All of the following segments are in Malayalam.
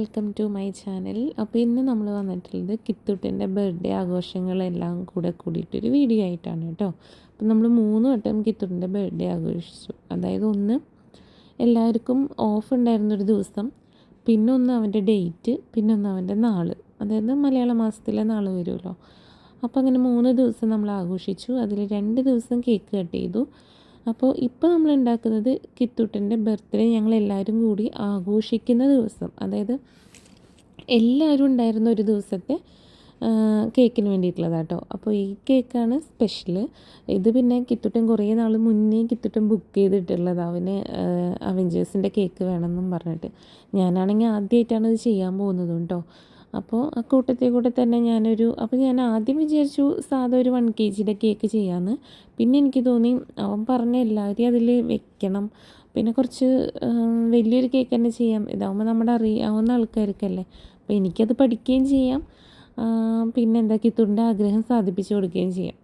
Welcome to my channel. അപ്പോൾ ഇന്ന് നമ്മൾ വന്നിട്ടുള്ളത് കിത്തൂട്ടിൻ്റെ ബർത്ത്ഡേ ആഘോഷങ്ങളെല്ലാം കൂടെ കൂടിയിട്ടൊരു വീഡിയോ ആയിട്ടാണ് കേട്ടോ. അപ്പോൾ നമ്മൾ 3 വട്ടം കിത്തൂട്ടിൻ്റെ ബർത്ത്ഡേ ആഘോഷിച്ചു. അതായത് ഒന്ന് എല്ലാവർക്കും ഓഫ് ഉണ്ടായിരുന്നൊരു ദിവസം, പിന്നെ ഒന്ന് അവൻ്റെ ഡേറ്റ്, പിന്നെ ഒന്ന് അവൻ്റെ നാൾ, അതായത് മലയാള മാസത്തിലെ നാൾ വരുമല്ലോ. അപ്പോൾ അങ്ങനെ 3 ദിവസം നമ്മൾ ആഘോഷിച്ചു. അതിൽ 2 ദിവസം കേക്ക് കട്ട് ചെയ്തു. അപ്പോൾ ഇപ്പോൾ നമ്മൾ ഉണ്ടാക്കുന്നത് കിത്തൂട്ടൻ്റെ ബർത്ത്ഡേ ഞങ്ങളെല്ലാവരും കൂടി ആഘോഷിക്കുന്ന ദിവസം, അതായത് എല്ലാവരും ഉണ്ടായിരുന്ന ഒരു ദിവസത്തെ കേക്കിന് വേണ്ടിയിട്ടുള്ളതാണ് കേട്ടോ. അപ്പോൾ ഈ കേക്കാണ് സ്പെഷ്യൽ. ഇത് പിന്നെ കിത്തൂട്ടൻ കുറേ നാൾ മുന്നേ കിത്തൂട്ടൻ ബുക്ക് ചെയ്തിട്ടുള്ളത്, അവന് അവഞ്ചേഴ്സിൻ്റെ കേക്ക് വേണമെന്നും പറഞ്ഞിട്ട്. ഞാനാണെങ്കിൽ ആദ്യമായിട്ടാണ് ഇത് ചെയ്യാൻ പോകുന്നത് കേട്ടോ. അപ്പോൾ ആ കൂട്ടത്തിൽ തന്നെ ഞാൻ ആദ്യം വിചാരിച്ചു സാധാ ഒരു 1 kg കേക്ക് ചെയ്യാമെന്ന്. പിന്നെ എനിക്ക് തോന്നി അവൻ പറഞ്ഞ എല്ലാവരെയും അതിൽ വെക്കണം, പിന്നെ കുറച്ച് വലിയൊരു കേക്ക് തന്നെ ചെയ്യാം, ഇതാകുമ്പോൾ നമ്മുടെ അറിയാവുന്ന ആൾക്കാർക്കല്ലേ. അപ്പോൾ എനിക്കത് പഠിക്കുകയും ചെയ്യാം, പിന്നെ എന്താ കിത്തൂട്ടിൻ്റെ ആഗ്രഹം സാധിപ്പിച്ചു കൊടുക്കുകയും ചെയ്യാം.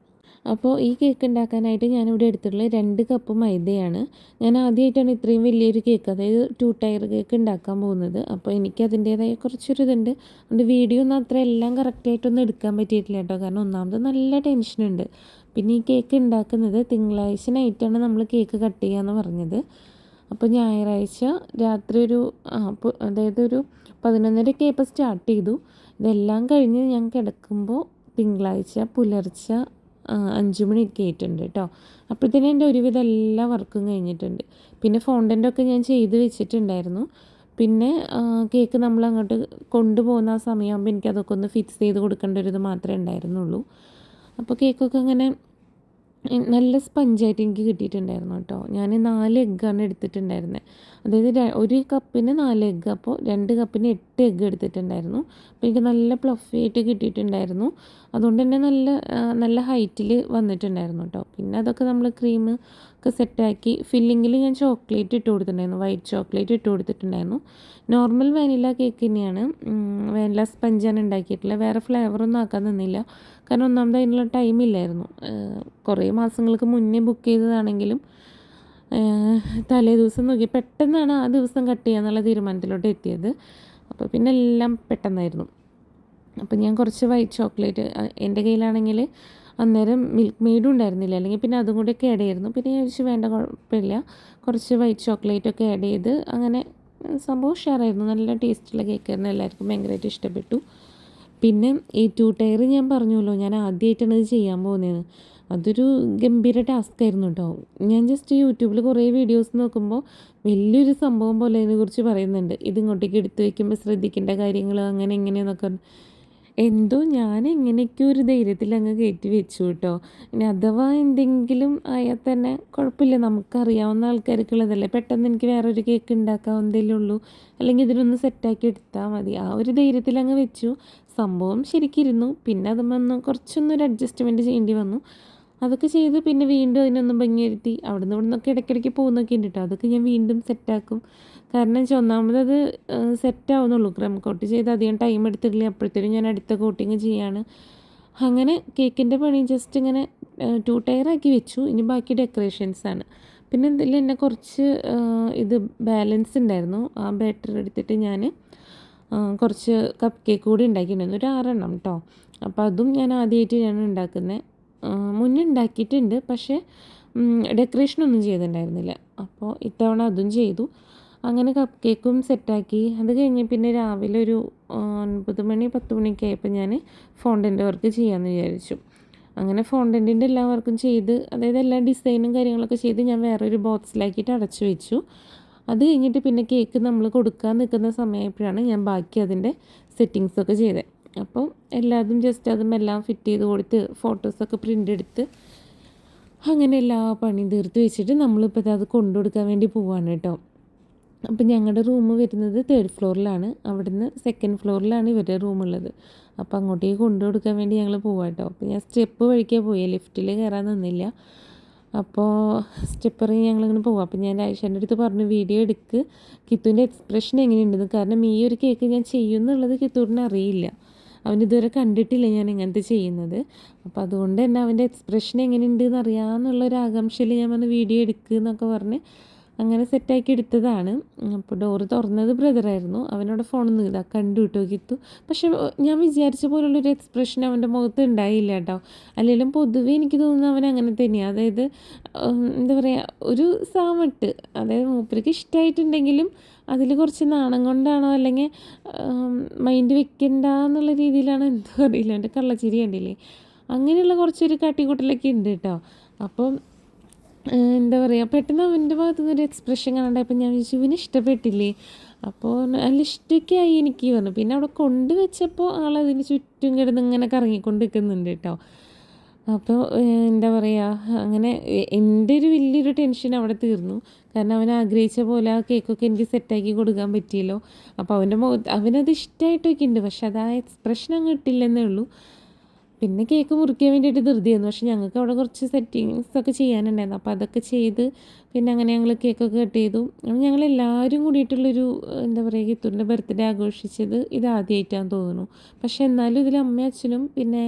അപ്പോൾ ഈ കേക്ക് ഉണ്ടാക്കാനായിട്ട് ഞാനിവിടെ എടുത്തിട്ടുള്ളത് 2 കപ്പ് മൈദയാണ്. ഞാൻ ആദ്യമായിട്ടാണ് ഇത്രയും വലിയൊരു കേക്ക്, അതായത് 2 ടയർ കേക്ക് ഉണ്ടാക്കാൻ പോകുന്നത്. അപ്പോൾ എനിക്ക് അതിൻ്റേതായ കുറച്ചൊരു ഇതുണ്ട്. അതുകൊണ്ട് വീഡിയോ ഒന്നും അത്ര എല്ലാം കറക്റ്റായിട്ടൊന്നും എടുക്കാൻ പറ്റിയിട്ടില്ല കേട്ടോ, കാരണം ഒന്നാമത് നല്ല ടെൻഷനുണ്ട്. പിന്നെ ഈ കേക്ക് ഉണ്ടാക്കുന്നത് തിങ്കളാഴ്ച നൈറ്റാണ് നമ്മൾ കേക്ക് കട്ട് ചെയ്യാമെന്ന് പറഞ്ഞത്. അപ്പോൾ ഞായറാഴ്ച രാത്രി അതായത് ഒരു 11:30 ആയപ്പോൾ സ്റ്റാർട്ട് ചെയ്തു. ഇതെല്ലാം കഴിഞ്ഞ് ഞാൻ കിടക്കുമ്പോൾ തിങ്കളാഴ്ച പുലർച്ചെ 5 മണിയൊക്കെ ആയിട്ടുണ്ട് കേട്ടോ. അപ്പോഴത്തേനും എൻ്റെ ഒരുവിധം എല്ലാ വർക്കും കഴിഞ്ഞിട്ടുണ്ട്. പിന്നെ ഫോണ്ടൻ്റൊക്കെ ഞാൻ ചെയ്ത് വെച്ചിട്ടുണ്ടായിരുന്നു. പിന്നെ കേക്ക് നമ്മൾ അങ്ങോട്ട് കൊണ്ടുപോകുന്ന ആ സമയമാകുമ്പോൾ എനിക്കതൊക്കെ ഒന്ന് ഫിക്സ് ചെയ്ത് കൊടുക്കേണ്ട ഒരു ഇത് മാത്രമേ ഉണ്ടായിരുന്നുള്ളൂ. അപ്പോൾ കേക്കൊക്കെ അങ്ങനെ നല്ല സ്പഞ്ചായിട്ട് എനിക്ക് കിട്ടിയിട്ടുണ്ടായിരുന്നു കേട്ടോ. ഞാൻ 4 എഗ്ഗാണ് എടുത്തിട്ടുണ്ടായിരുന്നത്, അതായത് 1 കപ്പിന് 4 എഗ്ഗ്, അപ്പോൾ 2 കപ്പിന് 8 എഗ്ഗ് എടുത്തിട്ടുണ്ടായിരുന്നു. അപ്പോൾ എനിക്ക് നല്ല പ്ലഫി ആയിട്ട് കിട്ടിയിട്ടുണ്ടായിരുന്നു. അതുകൊണ്ട് തന്നെ നല്ല ഹൈറ്റിൽ വന്നിട്ടുണ്ടായിരുന്നു കേട്ടോ. പിന്നെ അതൊക്കെ നമ്മൾ ക്രീം ഒക്കെ സെറ്റാക്കി ഫില്ലിങ്ങിൽ ഞാൻ ചോക്ലേറ്റ് ഇട്ട് കൊടുത്തിട്ടുണ്ടായിരുന്നു, വൈറ്റ് ചോക്ലേറ്റ് ഇട്ട് കൊടുത്തിട്ടുണ്ടായിരുന്നു. നോർമൽ വാനില കേക്ക് തന്നെയാണ്, വാനില സ്പഞ്ചാണ് ഉണ്ടാക്കിയിട്ടുള്ളത്. വേറെ ഫ്ലേവറൊന്നും ആക്കാൻ നിന്നില്ല, കാരണം ഒന്നാമത് അതിനുള്ള ടൈമില്ലായിരുന്നു. കുറേ മാസങ്ങൾക്ക് മുന്നേ ബുക്ക് ചെയ്തതാണെങ്കിലും തലേ ദിവസം നോക്കി പെട്ടെന്നാണ് ആ ദിവസം കട്ട് ചെയ്യാന്നുള്ള തീരുമാനത്തിലോട്ട് എത്തിയത്. അപ്പോൾ പിന്നെ എല്ലാം പെട്ടെന്നായിരുന്നു. അപ്പോൾ ഞാൻ കുറച്ച് വൈറ്റ് ചോക്ലേറ്റ്, എൻ്റെ കയ്യിലാണെങ്കിൽ അന്നേരം മിൽക്ക് മെയ്ഡും ഉണ്ടായിരുന്നില്ല, അല്ലെങ്കിൽ പിന്നെ അതും കൂടിയൊക്കെ ആഡ് ചെയ്യായിരുന്നു. പിന്നെ ഞാൻ വിചാരിച്ചു വേണ്ട, കുഴപ്പമില്ല, കുറച്ച് വൈറ്റ് ചോക്ലേറ്റൊക്കെ ആഡ് ചെയ്ത് അങ്ങനെ സംഭവം ഉഷാറായിരുന്നു. നല്ല ടേസ്റ്റുള്ള കേക്കായിരുന്നു, എല്ലാവർക്കും ഭയങ്കരമായിട്ട് ഇഷ്ടപ്പെട്ടു. പിന്നെ ഈ 2 ടയർ ഞാൻ പറഞ്ഞല്ലോ, ഞാൻ ആദ്യമായിട്ടാണ് ഇത് ചെയ്യാൻ പോകുന്നത്. അതൊരു ഗംഭീര ടാസ്ക് ആയിരുന്നു കേട്ടോ. ഞാൻ ജസ്റ്റ് യൂട്യൂബിൽ കുറേ വീഡിയോസ് നോക്കുമ്പോൾ വലിയൊരു സംഭവം പോലെ അതിനെക്കുറിച്ച് പറയുന്നുണ്ട്. ഇതിങ്ങോട്ടേക്ക് എടുത്ത് വയ്ക്കുമ്പോൾ ശ്രദ്ധിക്കേണ്ട കാര്യങ്ങൾ അങ്ങനെ എങ്ങനെയെന്നൊക്കെ. എന്തോ ഞാൻ എങ്ങനെയൊക്കെയോ ഒരു ധൈര്യത്തിൽ അങ്ങ് കയറ്റി വെച്ചു കേട്ടോ. ഇനി അഥവാ എന്തെങ്കിലും ആയാൽ തന്നെ കുഴപ്പമില്ല, നമുക്കറിയാവുന്ന ആൾക്കാർക്കുള്ളതല്ലേ. പെട്ടെന്ന് എനിക്ക് വേറൊരു കേക്ക് ഉണ്ടാക്കാവുന്നതല്ലേ ഉള്ളൂ, അല്ലെങ്കിൽ ഇതിനൊന്ന് സെറ്റാക്കി എടുത്താൽ മതി, ആ ഒരു ധൈര്യത്തിൽ അങ്ങ് വെച്ചു. സംഭവം ശരിക്കിരുന്നു. പിന്നെ അതുമൊന്ന് കുറച്ചൊന്നൊരു അഡ്ജസ്റ്റ്മെൻറ്റ് ചെയ്യേണ്ടി വന്നു. അതൊക്കെ ചെയ്ത് പിന്നെ വീണ്ടും അതിനൊന്നും ഭംഗിയിരുത്തി അവിടുന്ന് ഇവിടുന്നൊക്കെ ഇടയ്ക്കിടയ്ക്ക് പോകുന്നൊക്കെ ഉണ്ട് കേട്ടോ. അതൊക്കെ ഞാൻ വീണ്ടും സെറ്റാക്കും, കാരണം ഒന്നാമതത് സെറ്റാവുന്നുള്ളൂ. ക്രം കോട്ട് ചെയ്ത് അധികം ടൈം എടുത്തിട്ടില്ല, അപ്പോഴത്തേനും ഞാൻ അടുത്ത കോട്ടിങ് ചെയ്യാണ്. അങ്ങനെ കേക്കിൻ്റെ പണി ജസ്റ്റ് ഇങ്ങനെ 2 ടയറാക്കി വെച്ചു. ഇനി ബാക്കി ഡെക്കറേഷൻസാണ്. പിന്നെ എന്തെങ്കിലും എന്നെ കുറച്ച് ഇത് ബാലൻസ് ഉണ്ടായിരുന്നു, ആ ബാറ്റർ എടുത്തിട്ട് ഞാൻ കുറച്ച് കപ്പ് കേക്ക് കൂടി ഉണ്ടാക്കിയിട്ടുണ്ടായിരുന്നു, ഒരു 6 എണ്ണം കേട്ടോ. അപ്പോൾ അതും ഞാൻ ആദ്യമായിട്ടാണ് ഉണ്ടാക്കുന്നത്. മുന്നേ ഉണ്ടാക്കിയിട്ടുണ്ട്, പക്ഷേ ഡെക്കറേഷനൊന്നും ചെയ്തിട്ടുണ്ടായിരുന്നില്ല. അപ്പോൾ ഇത്തവണ അതും ചെയ്തു. അങ്ങനെ കപ്പ് കേക്കും സെറ്റാക്കി. അത് കഴിഞ്ഞ് പിന്നെ രാവിലെ ഒരു 9 മണി 10 മണിയൊക്കെ ആയപ്പോൾ ഞാൻ ഫോണ്ടൻ്റ് വർക്ക് ചെയ്യാമെന്ന് വിചാരിച്ചു. അങ്ങനെ ഫോണ്ടൻറ്റിൻ്റെ എല്ലാ വർക്കും ചെയ്ത്, അതായത് എല്ലാ ഡിസൈനും കാര്യങ്ങളൊക്കെ ചെയ്ത് ഞാൻ വേറൊരു ബോക്സിലാക്കിയിട്ട് അടച്ചു വെച്ചു. അത് കഴിഞ്ഞിട്ട് പിന്നെ കേക്ക് നമ്മൾ കൊടുക്കാൻ നിൽക്കുന്ന സമയമായപ്പോഴാണ് ഞാൻ ബാക്കി അതിൻ്റെ സെറ്റിങ്സൊക്കെ ചെയ്തത്. അപ്പോൾ എല്ലാതും ജസ്റ്റ് എല്ലാം ഫിറ്റ് ചെയ്ത് കൊടുത്ത് ഫോട്ടോസൊക്കെ പ്രിൻ്റ് എടുത്ത് അങ്ങനെ എല്ലാ പണി തീർത്ത് വെച്ചിട്ട് നമ്മളിപ്പോൾ അത് കൊണ്ടു കൊടുക്കാൻ വേണ്ടി പോവാണ് കേട്ടോ. അപ്പം ഞങ്ങളുടെ റൂം വരുന്നത് 3rd ഫ്ലോറിലാണ്, അവിടുന്ന് 2nd ഫ്ലോറിലാണ് ഇവരുടെ റൂമുള്ളത്. അപ്പോൾ അങ്ങോട്ടേക്ക് കൊണ്ടു കൊടുക്കാൻ വേണ്ടി ഞങ്ങൾ പോവാം കേട്ടോ. അപ്പോൾ ഞാൻ സ്റ്റെപ്പ് വഴിക്കാൻ പോയി, ലിഫ്റ്റിൽ കയറാൻ നിന്നില്ല. അപ്പോൾ സ്റ്റെപ്പറി ഞങ്ങളിങ്ങനെ പോവാം. അപ്പോൾ ഞാൻ ആയിഷേൻ്റെ അടുത്ത് പറഞ്ഞു, വീഡിയോ എടുക്ക്, കിത്തൂൻ്റെ എക്സ്പ്രഷൻ എങ്ങനെയുണ്ടെന്ന്. കാരണം ഈ ഒരു കേക്ക് ഞാൻ ചെയ്യുമെന്നുള്ളത് കിത്തൂരിന് അറിയില്ല, അവനിതുവരെ കണ്ടിട്ടില്ല ഞാൻ ഇങ്ങനത്തെ ചെയ്യുന്നത്. അപ്പോൾ അതുകൊണ്ട് തന്നെ അവൻ്റെ എക്സ്പ്രഷൻ എങ്ങനെയുണ്ടെന്ന് അറിയാമെന്നുള്ളൊരു ആകാംക്ഷയിൽ ഞാൻ വന്ന് വീഡിയോ എടുക്കുക എന്നൊക്കെ പറഞ്ഞ് അങ്ങനെ സെറ്റാക്കി എടുത്തതാണ്. അപ്പോൾ ഡോറ് തുറന്നത് ബ്രദറായിരുന്നു. അവനോട് ഫോണൊന്നും ഇതാ കണ്ടു കിട്ടോ കിത്തു. പക്ഷെ ഞാൻ വിചാരിച്ച പോലുള്ളൊരു എക്സ്പ്രഷൻ അവൻ്റെ മുഖത്ത് ഉണ്ടായില്ല കേട്ടോ. അല്ലെങ്കിലും പൊതുവേ എനിക്ക് തോന്നുന്നു അവൻ അങ്ങനെ തന്നെയാണ്. അതായത് എന്താ പറയുക, ഒരു സാമട്ട്, അതായത് മൂപ്പർക്ക് ഇഷ്ടമായിട്ടുണ്ടെങ്കിലും അതിൽ കുറച്ച് നാണം കൊണ്ടാണോ അല്ലെങ്കിൽ മൈൻഡ് വെക്കണ്ട എന്നുള്ള രീതിയിലാണ്, എന്തോ അറിയില്ല, എൻ്റെ കള്ളച്ചിരി കണ്ടില്ലേ, അങ്ങനെയുള്ള കുറച്ചൊരു കാട്ടിക്കൂട്ടലൊക്കെ ഉണ്ട് കേട്ടോ. അപ്പം എന്താ പറയുക, പെട്ടെന്ന് അവൻ്റെ ഭാഗത്തു നിന്നൊരു എക്സ്പ്രഷൻ കാണണ്ടായപ്പോൾ ഞാൻ വിചാരിച്ചു ഇവന് ഇഷ്ടപ്പെട്ടില്ലേ. അപ്പോൾ നല്ല ഇഷ്ടമൊക്കെ ആയി എനിക്ക് പറഞ്ഞു. പിന്നെ അവിടെ കൊണ്ടുവച്ചപ്പോൾ ആളതിന് ചുറ്റും കിടന്ന് ഇങ്ങനെ കറങ്ങിക്കൊണ്ട് നിൽക്കുന്നുണ്ട് കേട്ടോ. അപ്പോൾ എന്താ പറയുക, അങ്ങനെ എൻ്റെ ഒരു വലിയൊരു ടെൻഷൻ അവിടെ തീർന്നു. കാരണം അവൻ ആഗ്രഹിച്ച പോലെ ആ കേക്കൊക്കെ എനിക്ക് സെറ്റാക്കി കൊടുക്കാൻ പറ്റിയല്ലോ. അപ്പോൾ അവൻ്റെ മുഖത്ത് അവനത് ഇഷ്ടമായിട്ടൊക്കെ ഉണ്ട്, പക്ഷെ അത് ആ എക്സ്പ്രഷൻ അങ്ങ് ഇട്ടില്ലെന്നേ ഉള്ളൂ. പിന്നെ കേക്ക് മുറിക്കാൻ വേണ്ടിയിട്ട് ധൃതിയായിരുന്നു. പക്ഷെ ഞങ്ങൾക്ക് അവിടെ കുറച്ച് സെറ്റിങ്സൊക്കെ ചെയ്യാനുണ്ടായിരുന്നു. അപ്പോൾ അതൊക്കെ ചെയ്ത് പിന്നെ അങ്ങനെ ഞങ്ങൾ കേക്കൊക്കെ കട്ട് ചെയ്തു. ഞങ്ങളെല്ലാവരും കൂടിയിട്ടുള്ളൊരു എന്താ പറയുക, കിത്തൂരിൻ്റെ ബർത്ത്ഡേ ആഘോഷിച്ചത് ഇതാദ്യമായിട്ടാണെന്ന് തോന്നുന്നു. പക്ഷെ എന്നാലും ഇതിൽ അമ്മയും അച്ഛനും പിന്നെ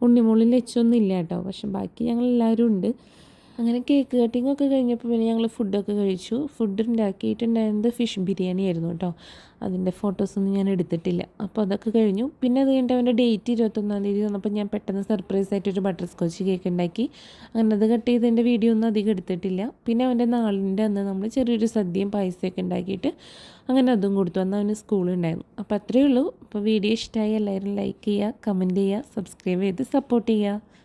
ഉണ്ണിമോളും ലച്ചൊന്നും ഇല്ല കേട്ടോ. പക്ഷെ ബാക്കി ഞങ്ങളെല്ലാവരും ഉണ്ട്. അങ്ങനെ കേക്ക് കട്ടിങ് ഒക്കെ കഴിഞ്ഞപ്പോൾ പിന്നെ ഞങ്ങൾ ഫുഡൊക്കെ കഴിച്ചു. ഫുഡ് ഉണ്ടാക്കിയിട്ടുണ്ടായിരുന്നത് ഫിഷ് ബിരിയാണി ആയിരുന്നു കേട്ടോ. അതിൻ്റെ ഫോട്ടോസൊന്നും ഞാൻ എടുത്തിട്ടില്ല. അപ്പോൾ അതൊക്കെ കഴിഞ്ഞു. പിന്നെ അത് കഴിഞ്ഞിട്ട് അവൻ്റെ ഡേറ്റ് 21-ാം തീയതി വന്നപ്പോൾ ഞാൻ പെട്ടെന്ന് സർപ്രൈസ് ആയിട്ടൊരു ബട്ടർ സ്കോച്ച് കേക്ക് ഉണ്ടാക്കി. അങ്ങനെ അത് കട്ട് ചെയ്തതിൻ്റെ വീഡിയോ ഒന്നും അധികം എടുത്തിട്ടില്ല. പിന്നെ അവൻ്റെ നാളിൻ്റെ അന്ന് നമ്മൾ ചെറിയൊരു സദ്യയും പായസമൊക്കെ ഉണ്ടാക്കിയിട്ട് അങ്ങനെ അതും കൊടുത്തു. അന്ന് അവന് സ്കൂളുണ്ടായിരുന്നു. അപ്പോൾ അത്രയേ ഉള്ളൂ. അപ്പോൾ വീഡിയോ ഇഷ്ടമായി എല്ലാവരും ലൈക്ക് ചെയ്യുക, കമൻറ്റ് ചെയ്യുക, സബ്സ്ക്രൈബ് ചെയ്ത് സപ്പോർട്ട് ചെയ്യുക.